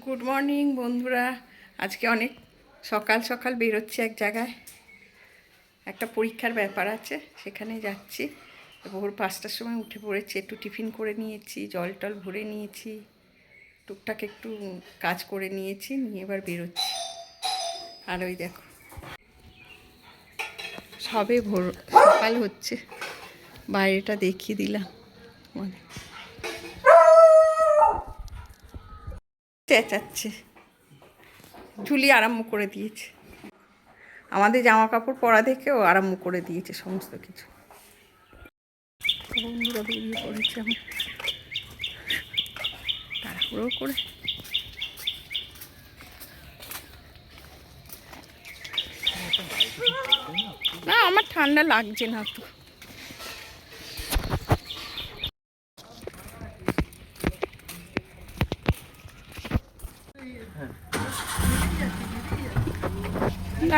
Good morning বন্ধুরা। আজকে অনেক সকাল সকাল বেরোচ্ছি এক জায়গায়, একটা পরীক্ষার ব্যাপার আছে, সেখানে যাচ্ছি। ভোর 5টার সময় উঠে পড়েছি, একটু টিফিন করে নিয়েছি, জল টল ভরে নিয়েছি, টুকটাক একটু কাজ করে নিয়েছি, নিয়ে এবার বেরোচ্ছি। আর ওই দেখো সবে ভোর সকাল হচ্ছে, বাইরেটা দেখিয়ে দিলাম। চেঁচাচ্ছে, ঝুলি আরম্ভ করে দিয়েছে, আমাদের জামা কাপড় পরা দেখেও আরম্ভ করে দিয়েছে সমস্ত কিছু। বন্ধুরা বেরিয়ে পড়েছে আমি তাড়াহুড়ো করে। না, আমার ঠান্ডা লাগছে না তো।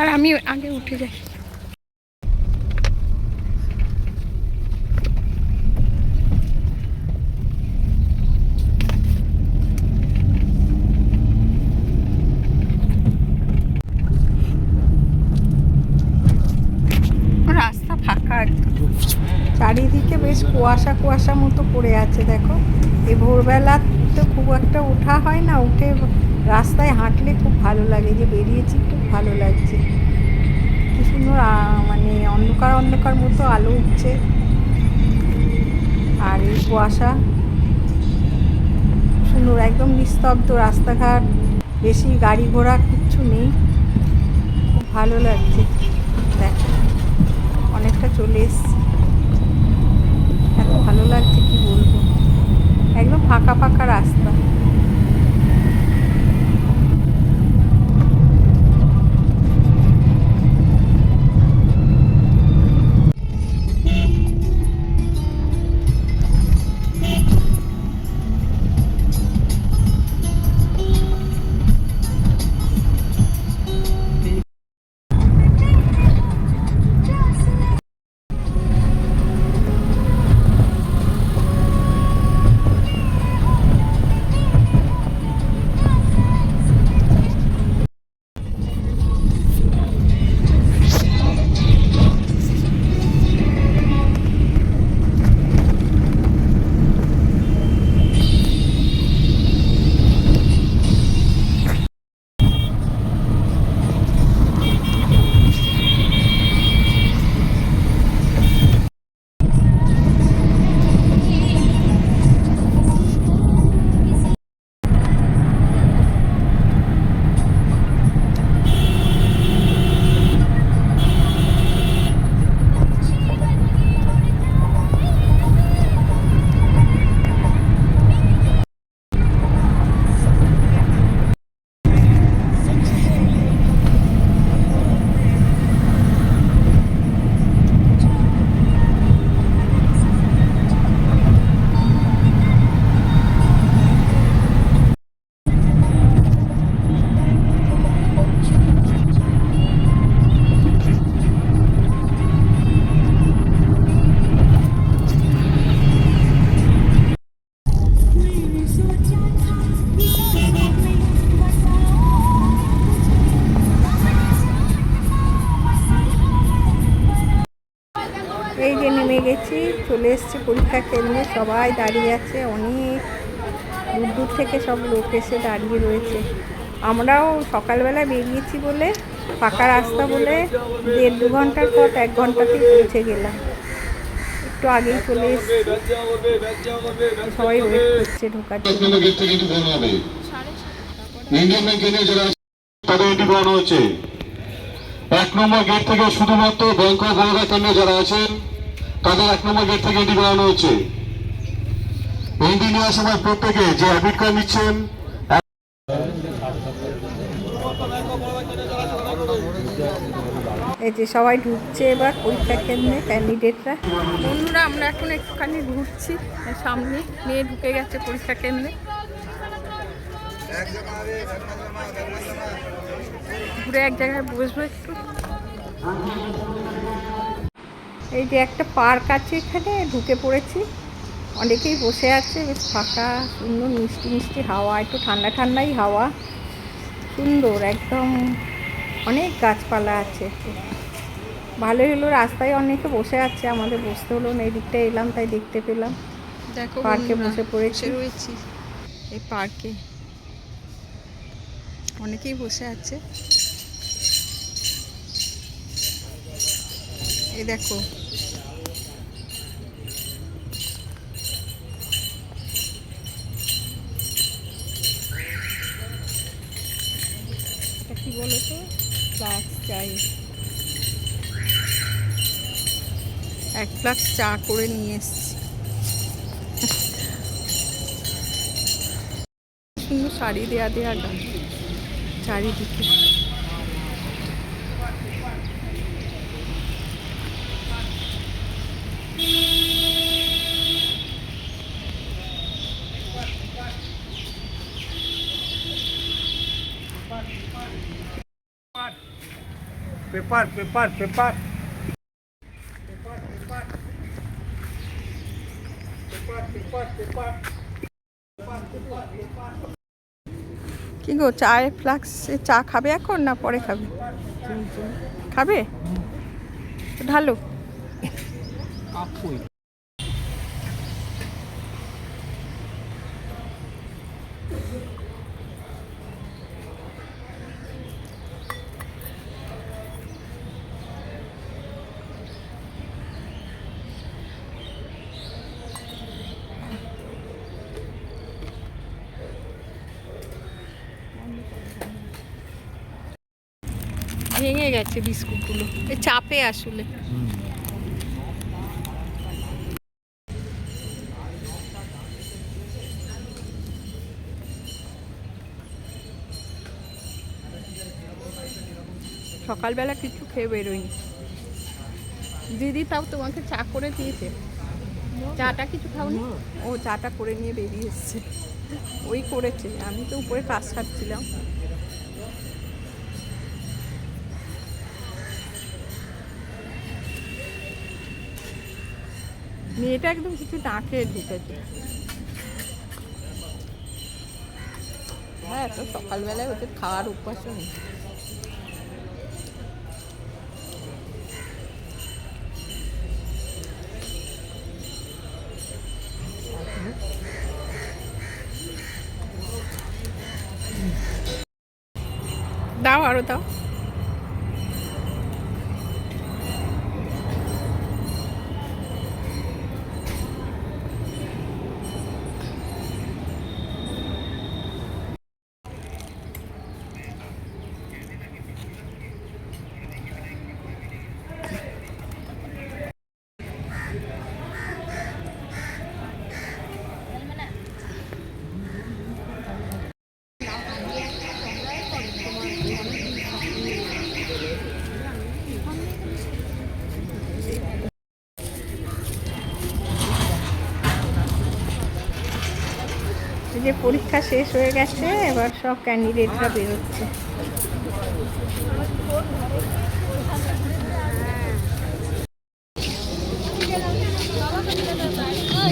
আর আমি আগে উঠে যাই। রাস্তা ফাঁকা একদম, চারিদিকে বেশ কুয়াশা কুয়াশা মতো পড়ে আছে। দেখো, এই ভোরবেলা তো খুব একটা ওঠা হয় না, উঠে রাস্তায় হাঁটলে খুব ভালো লাগে। যে বেরিয়েছি খুব ভালো লাগছে, কি সুন্দর মানে অন্ধকার অন্ধকার মতো আলো উঠছে, আর এই কুয়াশা সুন্দর, একদম নিস্তব্ধ রাস্তাঘাট, বেশি গাড়ি ঘোড়া কিচ্ছু নেই, খুব ভালো লাগছে। দেখ, অনেকটা চলে এসছি, এত ভালো লাগছে কি বলবো, একদম ফাঁকা ফাঁকা রাস্তা। এই যে নেমে গেছি, চলে এসেছি পরীক্ষা কেন্দ্রে, সবাই দাঁড়িয়ে আছে, অনেক দূর দূর থেকে সব লোক এসে দাঁড়িয়ে রয়েছে। আমরাও সকালবেলা বেরিয়েছি বলে, ফাঁকা রাস্তা বলে 1.5-2 ঘন্টার পথ 1 ঘন্টাতেই পৌঁছে গেলাম। একটু আগেই চলে এসেছি, সবাই ওয়েট করছে ঢোকার জন্য। হচ্ছে 1 নম্বর গেট থেকে শুধুমাত্র ব্যাংক অফ বরোদা কেন্দ্রে যারা আছেন তাদের 1 নম্বর গেট থেকে এন্ট্রি করানো হচ্ছে। এন্ট্রি নেওয়ার সময় প্রত্যেকে যে অ্যাডমিট কার্ড নিচ্ছেন, এই যে সবাই ঢুকছে এবার পরীক্ষা কেন্দ্রে ক্যান্ডিডেটরা। বন্ধুরা, আমরা এখন একটুখানি ঘুরছি, সামনে মেয়ে ঢুকে গেছে পরীক্ষা কেন্দ্রে, ঘুরে এক জায়গায় বসবো একটু। এই যে একটা পার্ক আছে, এখানে ঢুকে পড়েছি, অনেকেই বসে আছে, বেশ ফাঁকা, সুন্দর মিষ্টি মিষ্টি হাওয়া, একটু ঠান্ডা ঠান্ডাই হাওয়া, সুন্দর একদম। অনেক গাছপালা আছে, ভালোই হলো। রাস্তায় অনেকে বসে আছে, আমাদের বসতে হলো না, এই দিকটা এলাম তাই দেখতে পেলাম। দেখো পার্কে বন্ধুরা, বসে পড়েছি। রয়েছি এই পার্কে, অনেকেই বসে আছে। এই দেখো, এটা কি বলো তো, ফ্লাক্স চাই। 1 ফ্লাক্স চা করে নিয়ে এসছি। সুন্দর শাড়ি দেয়া দেয়া গান চারিদিকে। পেপার পেপার পেপার কি গো, চায়ের ফ্লাক্সে চা খাবে এখন না পরে খাবে? খাবে তো ঢালো। ভেঙে গেছে বিস্কুটগুলো, এই চাপে আসলে। সকালবেলা কিছু খেয়ে বেরোয়নি। দিদি তাও তোমাকে চা করে দিয়েছে, চাটা কিছু খাওনি? ও চাটা করে নিয়ে বেরিয়ে এসছে, ওই করেছে, আমি তো উপরে কাজ সারছিলাম। মেয়েটা একদম কিছু না খেয়ে ঢুকেছে। হ্যাঁ, এত সকালবেলায় ওদের খাওয়ার অভ্যাসও নেই। দাও, আরো দাও। এই যে পরীক্ষা শেষ হয়ে গেছে, এবার সব ক্যান্ডিডেটরা বেরোচ্ছে।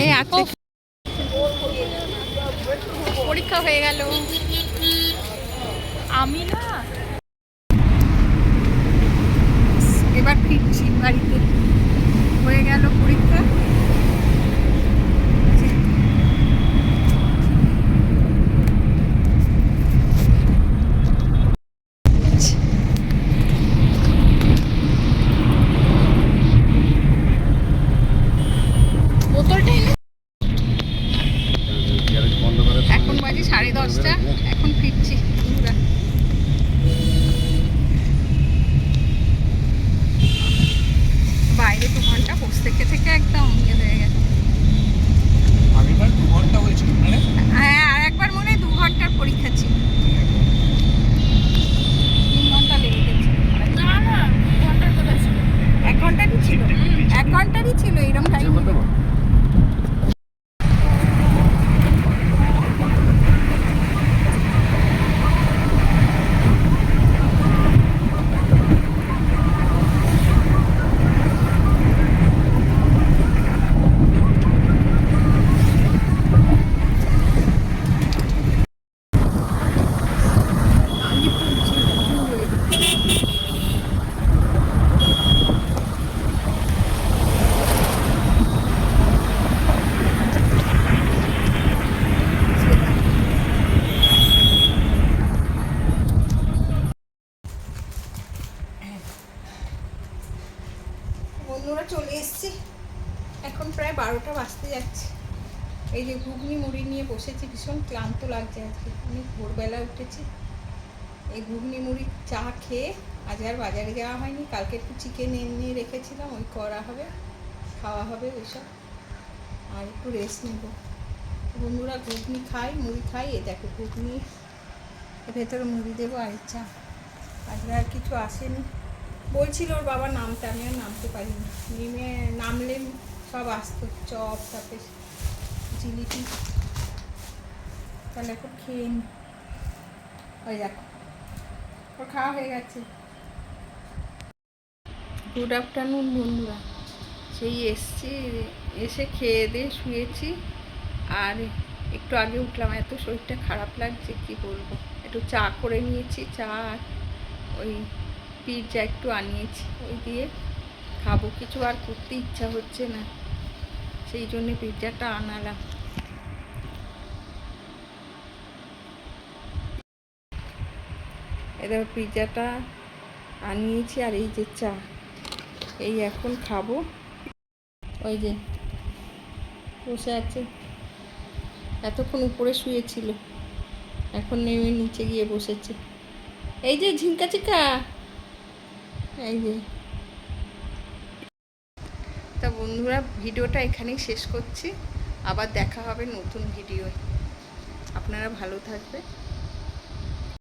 এই আছে, পরীক্ষা হয়ে গেল। আমি না এবার ফিরছি বাড়িতে, হয়ে গেল পরীক্ষা। বোতলটা এনে, এখন বাজে 10:30, এখন ফিরছি বন্ধুরা। বাইরে 2 ঘন্টা বসে থেকে থেকে একদম ইয়ে হয়ে গেছে। আগেরবার 2 ঘন্টা হয়েছিল মানে হ্যাঁ, আর একবার মনে হয় 2 ঘন্টার পরীক্ষা ছিল, 3 ঘন্টা লেগে গেছে। না না, 2 ঘন্টার কথা ছিল। 1 ঘন্টারই ছিল, 1 ঘন্টারই ছিল এরকম টাইম। এই যে ঘুগনি মুড়ি নিয়ে বসেছি, ভীষণ ক্লান্ত লাগছে আজকে, অনেক ভোরবেলা উঠেছি। এই ঘুগনি মুড়ি চা খেয়ে আজ আর বাজারে যাওয়া হয়নি, কালকে একটু চিকেন এনে রেখেছিলাম, ওই করা হবে, খাওয়া হবে ওইসব, আর একটু রেস্ট নেব। বন্ধুরা ঘুগনি খাই, মুড়ি খাই, এ দেখো ঘুগনি, এর ভেতরে মুড়ি দেবো আর চা। আজকে আর কিছু আসেনি, বলছিল ওর বাবা নামতে, আমি আর নামতে পারিনি, নেমে নামলে সব আসতো, চপ তারপরে জিলিপি। তাহলে এখন খেয়ে নি, ওই দেখো ওর খাওয়া হয়ে গেছে। গুড আফটারনুন বন্ধুরা, সেই এসছি, এসে খেয়ে দিয়ে শুয়েছি, আর একটু আগে উঠলাম, এত শরীরটা খারাপ লাগছে কি বলবো। একটু চা করে নিয়েছি, চা আর ওই পিৎজা একটু আনিয়েছি, ওই দিয়ে খাবো, কিছু আর করতে ইচ্ছা হচ্ছে না, সেই জন্যে পিৎজাটা আনালাম। এবার পিৎজাটা আনিয়েছি আর এই যে চা, এই এখন খাবো। ওই যে বসে আছে, এতক্ষণ উপরে শুয়েছিল, এখন নেমে নিচে গিয়ে বসেছে। এই যে ঝিঙ্কা চিকা, এই যে। তা বন্ধুরা ভিডিওটা এখানেই শেষ করছি, আবার দেখা হবে নতুন ভিডিও। আপনারা ভালো থাকবে।